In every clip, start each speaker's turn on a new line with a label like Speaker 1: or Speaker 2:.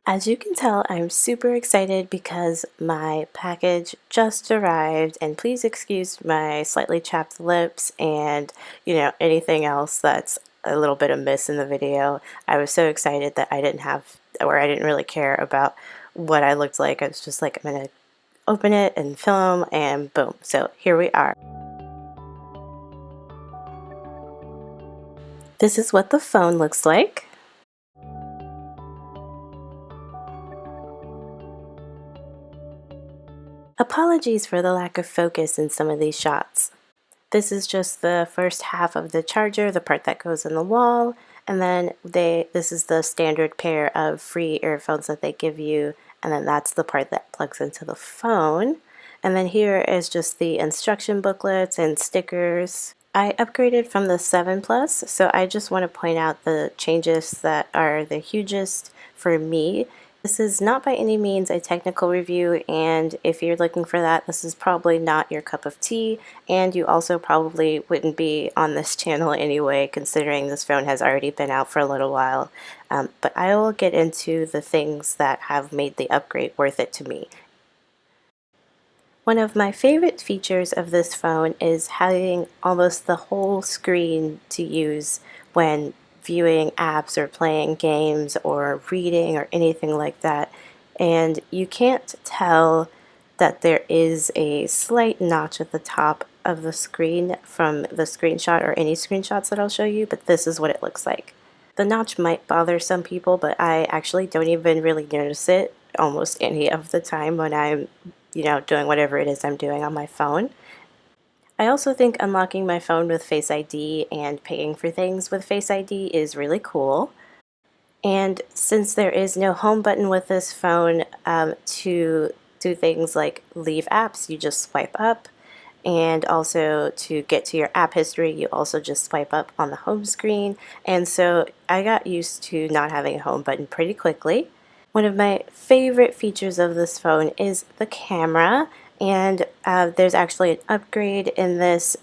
Speaker 1: As you can tell, I'm super excited because my package just arrived, and please excuse my slightly chapped lips and, anything else that's a little bit amiss in the video. I was so excited that I didn't really care about what I looked like. I was just like, I'm gonna open it and film, and boom. So here we are. This is what the phone looks like. Apologies for the lack of focus in some of these shots. This is just the first half of the charger, the part that goes in the wall, and then this is the standard pair of free earphones that they give you, and then that's the part that plugs into the phone. And then here is just the instruction booklets and stickers. I upgraded from the 7 Plus, so I just want to point out the changes that are the hugest for me. This is not by any means a technical review, and if you're looking for that, this is probably not your cup of tea, and you also probably wouldn't be on this channel anyway, considering this phone has already been out for a little while. But I will get into the things that have made the upgrade worth it to me. One of my favorite features of this phone is having almost the whole screen to use when viewing apps or playing games or reading or anything like that. And you can't tell that there is a slight notch at the top of the screen from the screenshot or any screenshots that I'll show you, but this is what it looks like. The notch might bother some people, but I actually don't even really notice it almost any of the time when I'm doing whatever it is I'm doing on my phone. I also think unlocking my phone with Face ID and paying for things with Face ID is really cool. And since there is no home button with this phone, to do things like leave apps, you just swipe up. And also to get to your app history, you also just swipe up on the home screen. And so I got used to not having a home button pretty quickly. One of my favorite features of this phone is the camera, and there's actually an upgrade in this.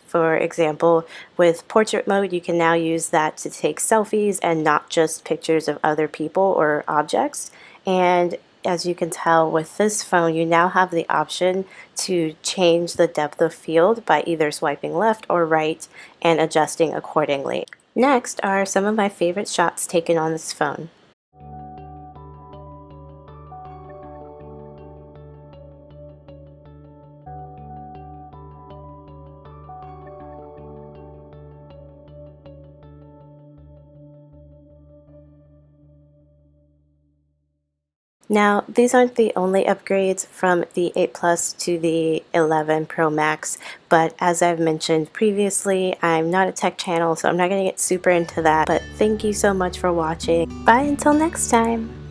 Speaker 1: For example, with portrait mode, you can now use that to take selfies and not just pictures of other people or objects. And as you can tell with this phone, you now have the option to change the depth of field by either swiping left or right and adjusting accordingly. Next are some of my favorite shots taken on this phone. Now, these aren't the only upgrades from the 8 Plus to the 11 Pro Max, but as I've mentioned previously, I'm not a tech channel, so I'm not going to get super into that, but thank you so much for watching. Bye until next time!